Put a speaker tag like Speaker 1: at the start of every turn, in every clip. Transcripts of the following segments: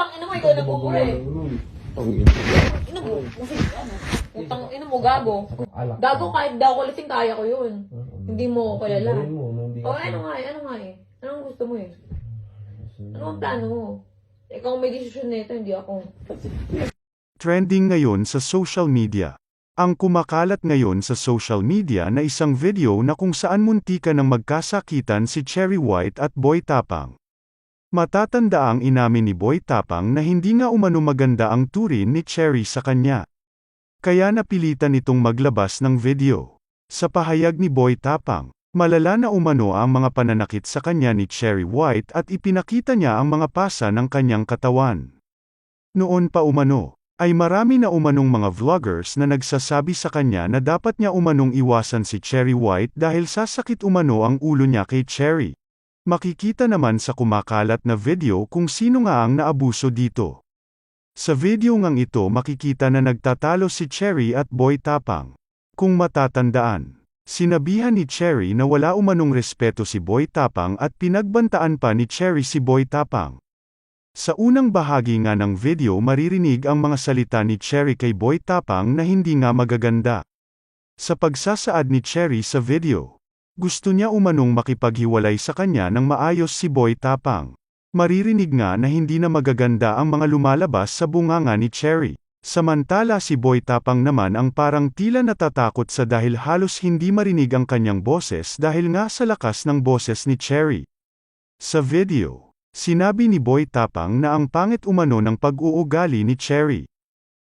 Speaker 1: Putang ina mo, ikaw nagmumura eh.
Speaker 2: Tangin.
Speaker 1: Ina mo, kasi ano? Putang ina mo, gago. Gago kahit daw ko lasing, kaya ko yun. Hindi mo ko kilala. O ano nga eh. Anong gusto mo eh? Ano ang plano mo? Ikaw may desisyon nito, hindi ako.
Speaker 3: Trending ngayon sa social media. Ang kumakalat ngayon sa social media na isang video na kung saan muntikan ng magkasakitan si Cherry White at Boy Tapang. Matatandaang inamin ni Boy Tapang na hindi nga umano maganda ang turin ni Cherry sa kanya. Kaya napilitan itong maglabas ng video. Sa pahayag ni Boy Tapang, malala na umano ang mga pananakit sa kanya ni Cherry White at ipinakita niya ang mga pasa ng kanyang katawan. Noon pa umano, ay marami na umanong mga vloggers na nagsasabi sa kanya na dapat niya umanong iwasan si Cherry White dahil sasakit umano ang ulo niya kay Cherry. Makikita naman sa kumakalat na video kung sino nga ang naabuso dito. Sa video ngang ito makikita na nagtatalo si Cherry at Boy Tapang. Kung matatandaan, sinabihan ni Cherry na wala umanong respeto si Boy Tapang at pinagbantaan pa ni Cherry si Boy Tapang. Sa unang bahagi nga ng video maririnig ang mga salita ni Cherry kay Boy Tapang na hindi nga magaganda. Sa pagsasaad ni Cherry sa video, gusto niya umanong makipaghiwalay sa kanya ng maayos si Boy Tapang. Maririnig nga na hindi na magaganda ang mga lumalabas sa bunganga ni Cherry. Samantala si Boy Tapang naman ang parang tila natatakot sa dahil halos hindi marinig ang kanyang boses dahil nga sa lakas ng boses ni Cherry. Sa video, sinabi ni Boy Tapang na ang pangit umano ng pag-uugali ni Cherry.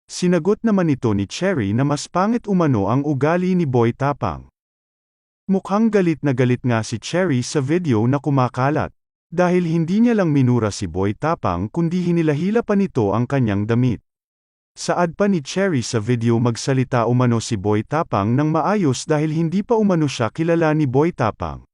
Speaker 3: Sinagot naman ito ni Cherry na mas pangit umano ang ugali ni Boy Tapang. Mukhang galit na galit nga si Cherry sa video na kumakalat, dahil hindi niya lang minura si Boy Tapang kundi hinilahila pa nito ang kanyang damit. Saad pa ni Cherry sa video magsalita umano si Boy Tapang ng maayos dahil hindi pa umano siya kilala ni Boy Tapang.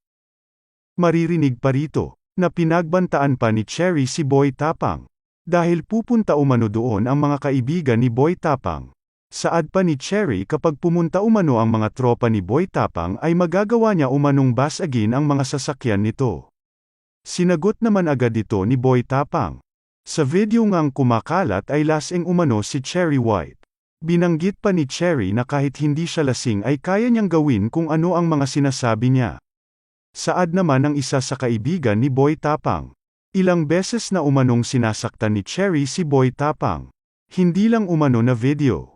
Speaker 3: Maririnig pa rito, na pinagbantaan pa ni Cherry si Boy Tapang. Dahil pupunta umano doon ang mga kaibigan ni Boy Tapang. Saad pa ni Cherry kapag pumunta umano ang mga tropa ni Boy Tapang ay magagawa niya umanong basagin ang mga sasakyan nito. Sinagot naman agad ito ni Boy Tapang. Sa video ngang kumakalat ay lasing umano si Cherry White. Binanggit pa ni Cherry na kahit hindi siya lasing ay kaya niyang gawin kung ano ang mga sinasabi niya. Saad naman ng isa sa kaibigan ni Boy Tapang. Ilang beses na umanong sinasaktan ni Cherry si Boy Tapang. Hindi lang umano na video.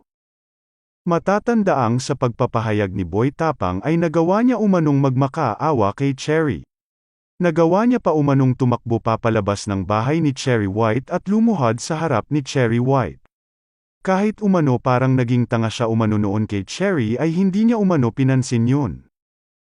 Speaker 3: Matatandaang sa pagpapahayag ni Boy Tapang ay nagawa niya umanong magmakaawa kay Cherry. Nagawa niya pa umanong tumakbo papalabas ng bahay ni Cherry White at lumuhad sa harap ni Cherry White. Kahit umano parang naging tanga siya umano noon kay Cherry ay hindi niya umano pinansin yun.